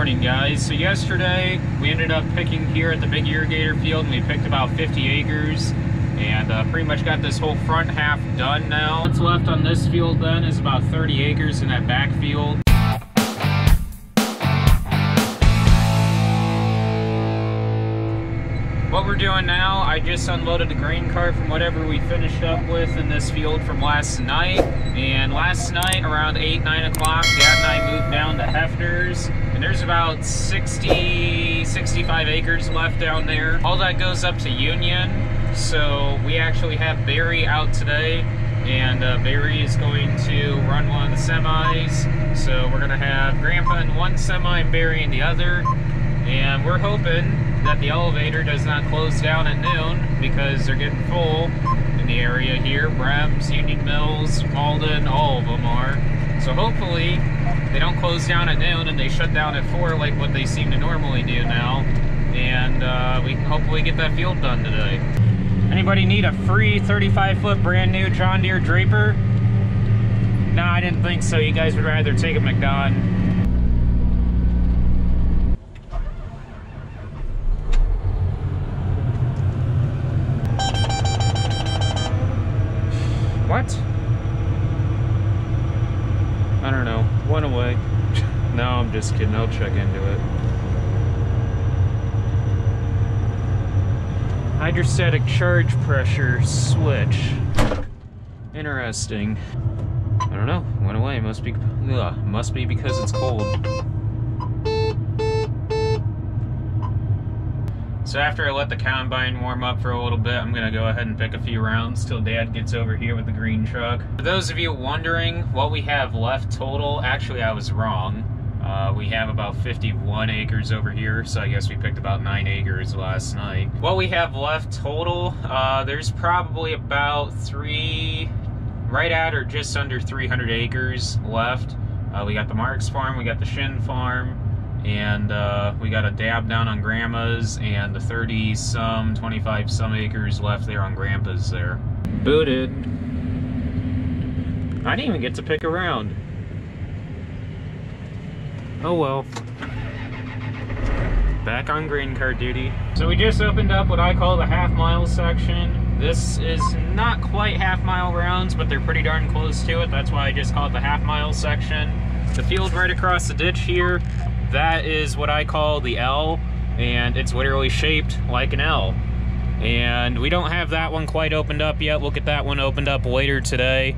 morning, guys. So yesterday we ended up picking here at the big irrigator field, and we picked about 50 acres and pretty much got this whole front half done now. What's left on this field then is about 30 acres in that back field. What we're doing now, I just unloaded the grain cart from whatever we finished up with in this field from last night. And last night around 8, 9 o'clock, Dad and I moved down to Hefner's. And there's about 60, 65 acres left down there. All that goes up to Union. So we actually have Barry out today. And Barry is going to run one of the semis. So we're gonna have Grandpa in one semi and Barry in the other. And we're hoping that the elevator does not close down at noon because they're getting full in the area here. Brems, Union Mills, Malden, all of them are. So hopefully they don't close down at noon and they shut down at 4 like what they seem to normally do now. And we can hopefully get that field done today. Anybody need a free 35-foot brand new John Deere Draper? No, I didn't think so. You guys would rather take a McDon. What? I don't know. Went away. No, I'm just kidding. I'll check into it. Hydrostatic charge pressure switch. Interesting. I don't know. Went away. Must be because it's cold. So after I let the combine warm up for a little bit, I'm gonna go ahead and pick a few rounds till Dad gets over here with the green truck. For those of you wondering what we have left total, actually I was wrong. We have about 51 acres over here, so I guess we picked about 9 acres last night. What we have left total, there's probably about right at or just under 300 acres left. We got the Marx Farm, we got the Shin Farm, and we got a dab down on Grandma's, and the 30-some, 25-some acres left there on Grandpa's there. Booted. I didn't even get to pick around. Oh well. Back on grain cart duty. So we just opened up what I call the half-mile section. This is not quite half-mile rounds, but they're pretty darn close to it. That's why I just call it the half-mile section. The field right across the ditch here, that is what I call the L, and it's literally shaped like an L. And we don't have that one quite opened up yet. We'll get that one opened up later today.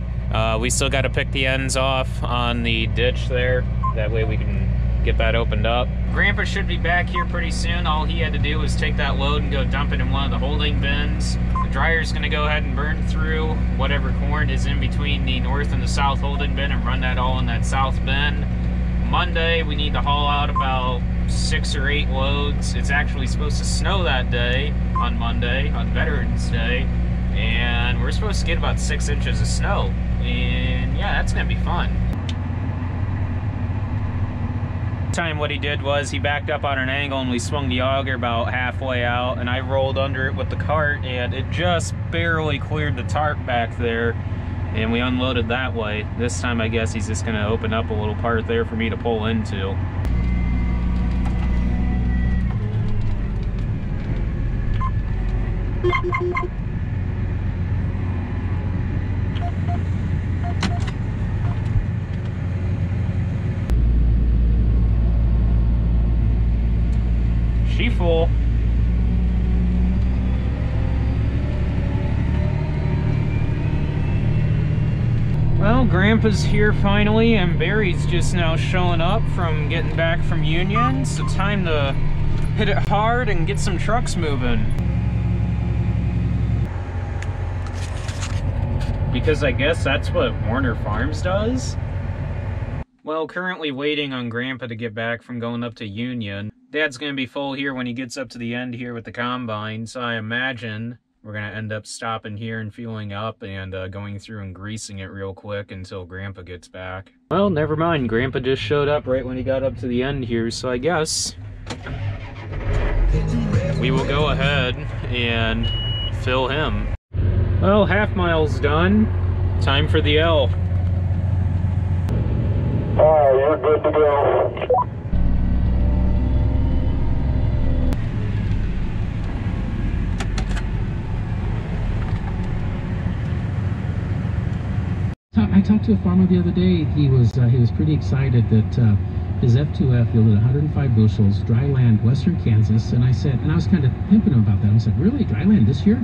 We still got to pick the ends off on the ditch there. That way we can get that opened up. Grandpa should be back here pretty soon. All he had to do was take that load and go dump it in one of the holding bins. The dryer's gonna go ahead and burn through whatever corn is in between the north and the south holding bin and run that all in that south bin. Monday, we need to haul out about 6 or 8 loads. It's actually supposed to snow that day, on Monday, on Veterans Day, and we're supposed to get about 6 inches of snow. And yeah, that's gonna be fun. Time what he did was he backed up on an angle and we swung the auger about halfway out, and I rolled under it with the cart, and it just barely cleared the tarp back there. And we unloaded that way. This time I guess he's just gonna open up a little part there for me to pull into. She full. Well, Grandpa's here finally, and Barry's just now showing up from getting back from Union. So time to hit it hard and get some trucks moving. Because I guess that's what Werner Farms does. Well, currently waiting on Grandpa to get back from going up to Union. Dad's gonna be full here when he gets up to the end here with the combine, so I imagine we're gonna end up stopping here and fueling up and going through and greasing it real quick until Grandpa gets back. Well, never mind. Grandpa just showed up right when he got up to the end here, so I guess we will go ahead and fill him. Well, half mile's done. Time for the L. Alright, you're good to go. talked to a farmer the other day. He was pretty excited that his F2F yielded 105 bushels, dry land, western Kansas. And I was kind of pimping him about that. I said, really, dry land this year?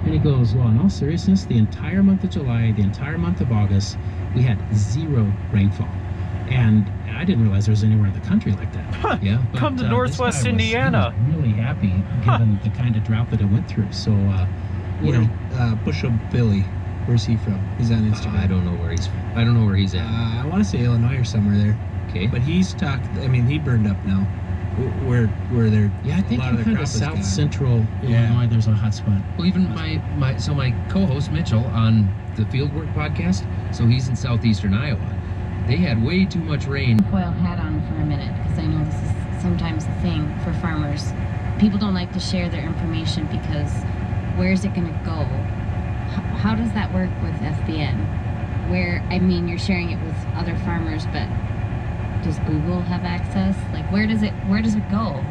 And he goes, well, in all seriousness, the entire month of July, the entire month of August, we had 0 rainfall. And I didn't realize there was anywhere in the country like that. Huh. Yeah, but, come to Northwest Indiana. He was really happy given the kind of drought that it went through. So, you know, Bushel Billy, where's he from? He's on Instagram. I don't know where he's at. I want to say Illinois or somewhere there. Okay. But he's talked. I mean, he burned up now. Where they're I think you're kind of south central Illinois. There's a hot spot. Well, even my co-host Mitchell on the Fieldwork podcast, so he's in southeastern Iowa. They had way too much rain. Foil hat on for a minute because I know this is sometimes a thing for farmers. People don't like to share their information because where's it going to go? How does that work with FBN? Where, I mean, you're sharing it with other farmers, but does Google have access? Like, where does it go?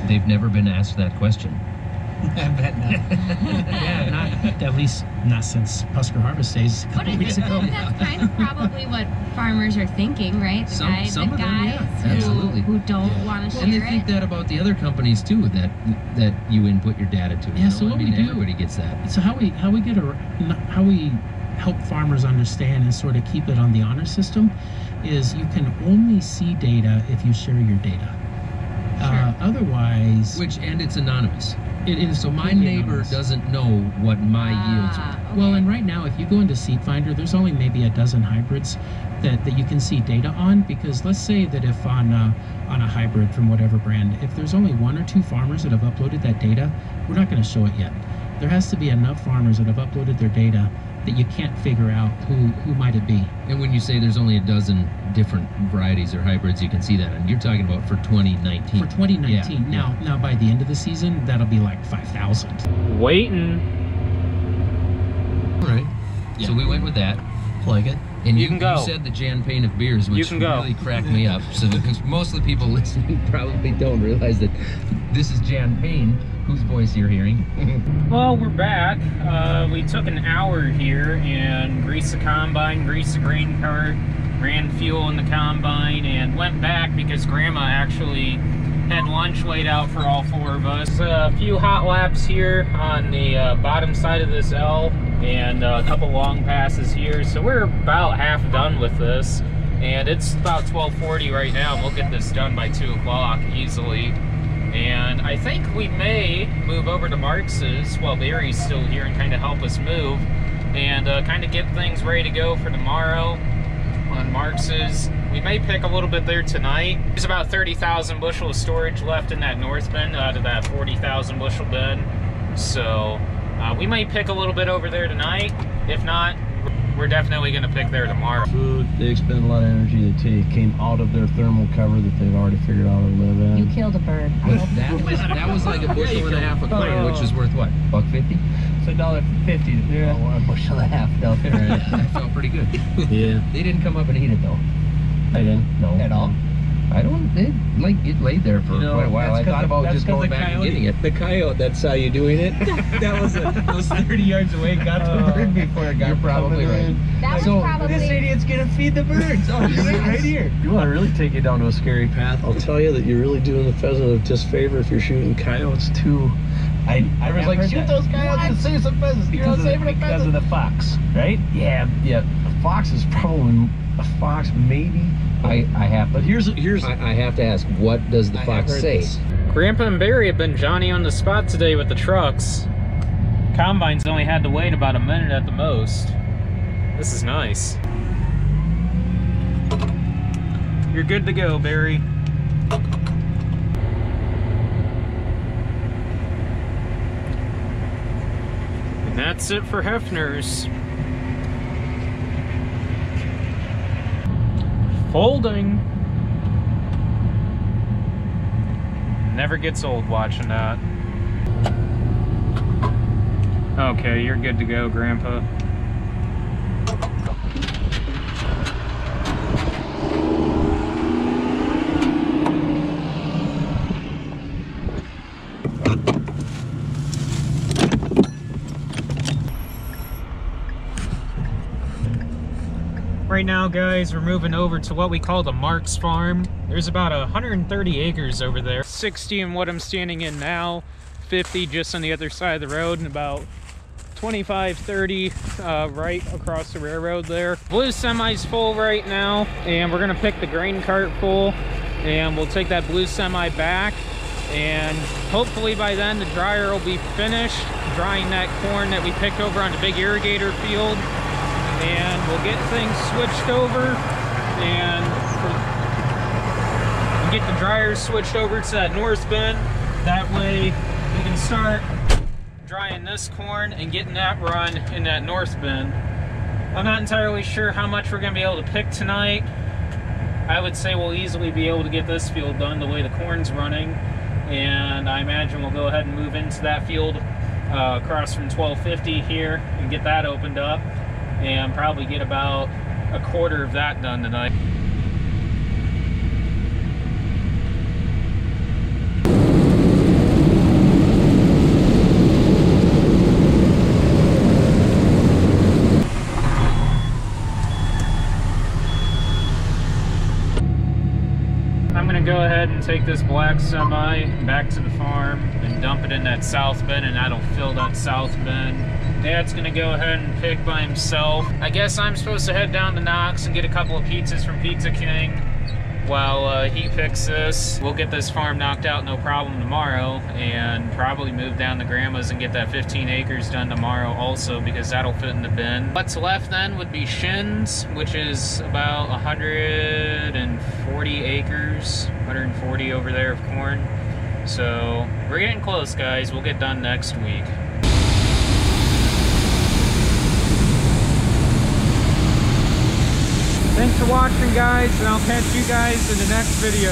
They've never been asked that question. I bet not. Yeah, not at least not since Husker Harvest Days a couple weeks ago. That's kind of probably what farmers are thinking, right? The guys absolutely. who don't want to share it. And they think that about the other companies too, that you input your data to. Yeah, so what we do, everybody gets that. So how we help farmers understand and sort of keep it on the honor system is you can only see data if you share your data. Sure. Otherwise, And it's anonymous. It is. So my neighbor anonymous. doesn't know what my yields are. Okay. Well, and right now, if you go into Seed Finder, there's only maybe a dozen hybrids that you can see data on. Because let's say that if on a hybrid from whatever brand, if there's only 1 or 2 farmers that have uploaded that data, we're not going to show it yet. There has to be enough farmers that have uploaded their data that you can't figure out who might it be. And when you say there's only a dozen different varieties or hybrids, you can see that. And you're talking about for 2019. For 2019. Yeah. Now by the end of the season, that'll be like 5,000. Waiting. All right. Yeah. So we went with that. Like it. And You can go. You said the Jan Payne of beers, which can go. really cracked me up. So because most of the people listening probably don't realize that this is Jan Payne, whose voice you're hearing. Well, we're back. We took an hour here and greased the combine, greased the grain cart, ran fuel in the combine, and went back because Grandma actually had lunch laid out for all 4 of us. A few hot laps here on the bottom side of this L, and a couple long passes here. So we're about half done with this, and it's about 12:40 right now, and we'll get this done by 2 o'clock easily. And I think we may move over to Marx's while Barry's still here and kind of help us move and kind of get things ready to go for tomorrow on Marx's. We may pick a little bit there tonight. There's about 30,000 bushel of storage left in that north bin out of that 40,000 bushel bin. So we might pick a little bit over there tonight. If not, we're definitely going to pick there tomorrow. Food, they expend a lot of energy that came out of their thermal cover that they've already figured out how to live in. You killed a bird. That was like a bushel and a half of corn, which is worth what? $1.50? It's $1.50 to a bushel and a half down there. That felt pretty good. Yeah. They didn't come up and eat it though. I didn't. No. At all? I don't. It laid there for quite a while. I thought about just going back and getting it. The coyote that saw you doing it, that was 30 yards away, got the bird before it got. You're probably right. That was probably... This idiot's gonna feed the birds. Oh, he's right here. You want to really take it down to a scary path? I'll tell you that you're really doing the pheasant a disfavor if you're shooting coyotes too. I was like, shoot those coyotes and save some pheasants. Because of the fox, right? Yeah. A fox is probably a fox, maybe. I have. But here's. I have to ask, what does the fox say? Grandpa and Barry have been Johnny on the spot today with the trucks. Combines only had to wait about a minute at the most. This is nice. You're good to go, Barry. And that's it for Hefner's. Folding. Never gets old watching that. Okay, you're good to go, Grandpa. Right now, guys, we're moving over to what we call the Marx Farm. There's about 130 acres over there. 60 in what I'm standing in now, 50 just on the other side of the road, and about 25, 30 right across the railroad there. Blue semi's full right now, and we're gonna pick the grain cart full, and we'll take that blue semi back, and hopefully by then the dryer will be finished drying that corn that we picked over on the big irrigator field, and we'll get things switched over and get the dryers switched over to that north bin. That way we can start drying this corn and getting that run in that north bin. I'm not entirely sure how much we're going to be able to pick tonight. I would say we'll easily be able to get this field done the way the corn's running, and I imagine we'll go ahead and move into that field across from 1250 here and get that opened up, and probably get about a quarter of that done tonight. I'm gonna go ahead and take this black semi back to the farm and dump it in that south bin, and that'll fill that south bin. Dad's gonna go ahead and pick by himself. I guess I'm supposed to head down to Knox and get a couple of pizzas from Pizza King while he picks this. We'll get this farm knocked out no problem tomorrow, and probably move down to Grandma's and get that 15 acres done tomorrow also, because that'll fit in the bin. What's left then would be Shins, which is about 140 acres, 140 over there of corn. So we're getting close, guys. We'll get done next week. Thanks for watching, guys, and I'll catch you guys in the next video.